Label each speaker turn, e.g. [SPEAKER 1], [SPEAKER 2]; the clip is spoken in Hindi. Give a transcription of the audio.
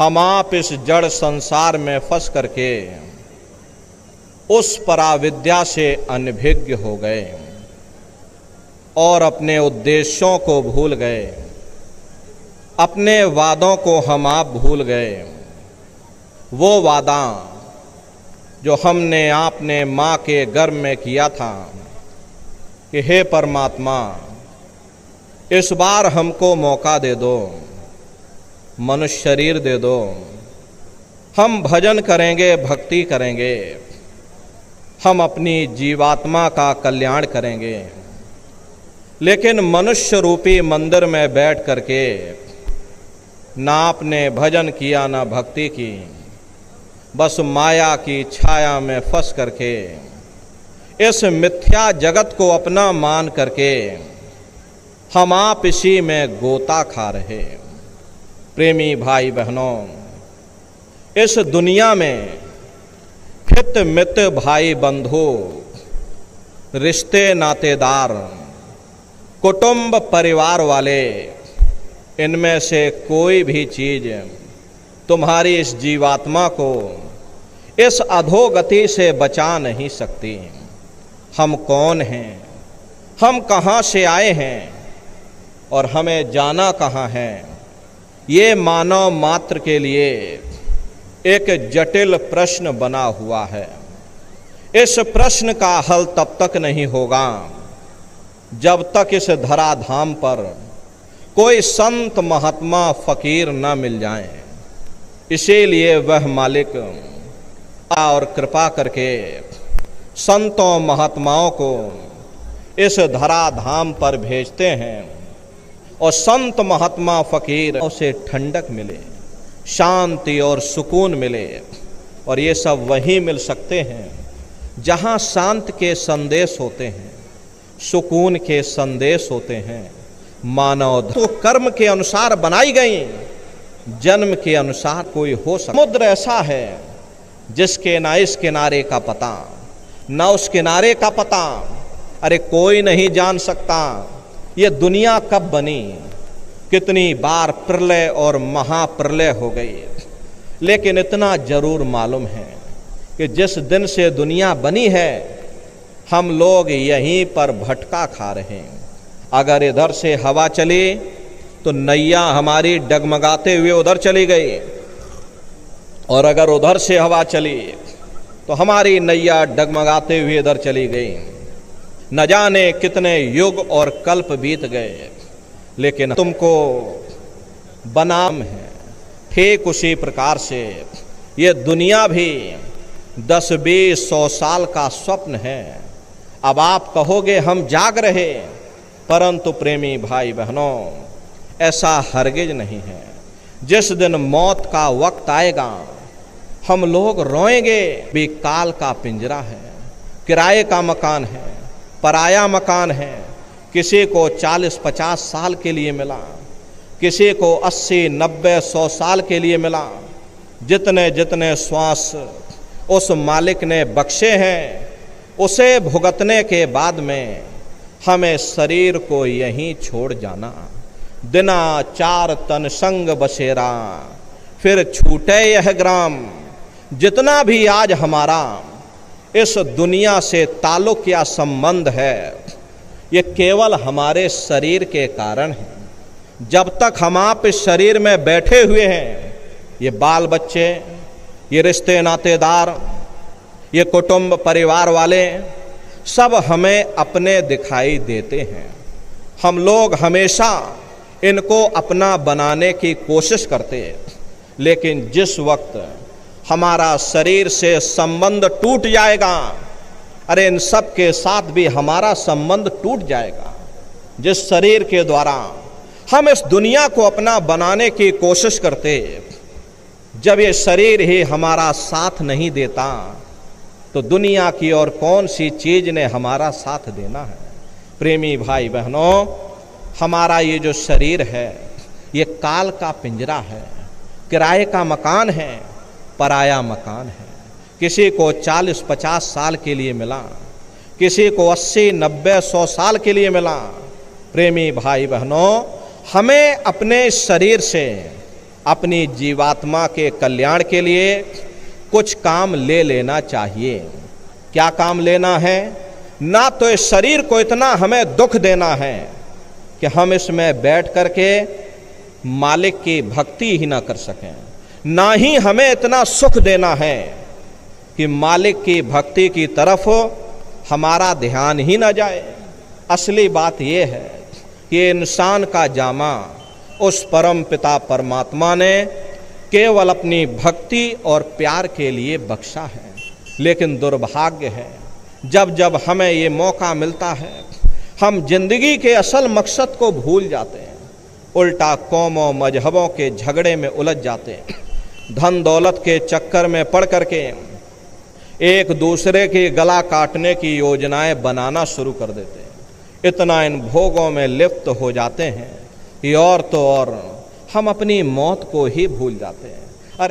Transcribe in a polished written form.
[SPEAKER 1] हम आप इस जड़ संसार में फंस करके उस पराविद्या से अनभिज्ञ हो गए और अपने उद्देश्यों को भूल गए, अपने वादों को हम आप भूल गए। वो वादा जो हमने आपने माँ के गर्भ में किया था कि हे परमात्मा, इस बार हमको मौका दे दो, मनुष्य शरीर दे दो, हम भजन करेंगे, भक्ति करेंगे, हम अपनी जीवात्मा का कल्याण करेंगे। लेकिन मनुष्य रूपी मंदिर में बैठ करके ना आपने भजन किया ना भक्ति की, बस माया की छाया में फंस करके इस मिथ्या जगत को अपना मान करके हम आप इसी में गोता खा रहे। प्रेमी भाई बहनों, इस दुनिया में हित मित भाई बंधु, रिश्ते नातेदार, कुटुंब परिवार वाले, इनमें से कोई भी चीज तुम्हारी इस जीवात्मा को इस अधोगति से बचा नहीं सकती। हम कौन हैं, हम कहाँ से आए हैं और हमें जाना कहाँ है, ये मानव मात्र के लिए एक जटिल प्रश्न बना हुआ है। इस प्रश्न का हल तब तक नहीं होगा जब तक इस धराधाम पर कोई संत महात्मा फकीर न मिल जाए। इसीलिए वह मालिक और कृपा करके संतों महात्माओं को इस धराधाम पर भेजते हैं और संत महात्मा फकीर उसे ठंडक मिले, शांति और सुकून मिले। और ये सब वहीं मिल सकते हैं जहाँ शांत के संदेश होते हैं, सुकून के संदेश होते हैं। मानव तो कर्म के अनुसार बनाई गई, जन्म के अनुसार कोई हो सकता। समुद्र ऐसा है जिसके ना इस किनारे का पता ना उस किनारे का पता, अरे कोई नहीं जान सकता ये दुनिया कब बनी, कितनी बार प्रलय और महाप्रलय हो गई। लेकिन इतना जरूर मालूम है कि जिस दिन से दुनिया बनी है हम लोग यहीं पर भटका खा रहे हैं। अगर इधर से हवा चली तो नैया हमारी डगमगाते हुए उधर चली गई, और अगर उधर से हवा चली तो हमारी नैया डगमगाते हुए इधर चली गई। न जाने कितने युग और कल्प बीत गए, लेकिन तुमको बनाम है। ठीक उसी प्रकार से ये दुनिया भी 10-20-100 साल का स्वप्न है। अब आप कहोगे हम जाग रहे, परंतु प्रेमी भाई बहनों, ऐसा हरगिज नहीं है। जिस दिन मौत का वक्त आएगा हम लोग रोएंगे। भी काल का पिंजरा है, किराए का मकान है, पराया मकान है। किसी को 40-50 साल के लिए मिला, किसी को 80-90-100 साल के लिए मिला। जितने जितने श्वास उस मालिक ने बख्शे हैं, उसे भुगतने के बाद में हमें शरीर को यहीं छोड़ जाना। दिना 4 तन संग बसेरा, फिर छूटे यह ग्राम। जितना भी आज हमारा इस दुनिया से ताल्लुक या संबंध है, ये केवल हमारे शरीर के कारण है। जब तक हम आप इस शरीर में बैठे हुए हैं, ये बाल बच्चे, ये रिश्ते नातेदार, ये कुटुंब परिवार वाले सब हमें अपने दिखाई देते हैं। हम लोग हमेशा इनको अपना बनाने की कोशिश करते हैं, लेकिन जिस वक्त हमारा शरीर से संबंध टूट जाएगा, अरे इन सब के साथ भी हमारा संबंध टूट जाएगा। जिस शरीर के द्वारा हम इस दुनिया को अपना बनाने की कोशिश करते, जब ये शरीर ही हमारा साथ नहीं देता तो दुनिया की और कौन सी चीज ने हमारा साथ देना है। प्रेमी भाई बहनों, हमारा ये जो शरीर है ये काल का पिंजरा है, किराए का मकान है, पराया मकान है। किसी को 40-50 साल के लिए मिला, किसी को 80-90-100 साल के लिए मिला। प्रेमी भाई बहनों, हमें अपने शरीर से अपनी जीवात्मा के कल्याण के लिए कुछ काम ले लेना चाहिए। क्या काम लेना है? ना तो इस शरीर को इतना हमें दुख देना है कि हम इसमें बैठ करके मालिक की भक्ति ही ना कर सकें, ना ही हमें इतना सुख देना है कि मालिक की भक्ति की तरफ हमारा ध्यान ही ना जाए। असली बात यह है कि इंसान का जामा उस परम पिता परमात्मा ने केवल अपनी भक्ति और प्यार के लिए बख्शा है। लेकिन दुर्भाग्य है, जब जब हमें ये मौका मिलता है हम जिंदगी के असल मकसद को भूल जाते हैं, उल्टा कौमों मजहबों के झगड़े में उलझ जाते हैं, धन दौलत के चक्कर में पड़ करके एक दूसरे के गला काटने की योजनाएं बनाना शुरू कर देते हैं। इतना इन भोगों में लिप्त हो जाते हैं कि और तो और हम अपनी मौत को ही भूल जाते हैं।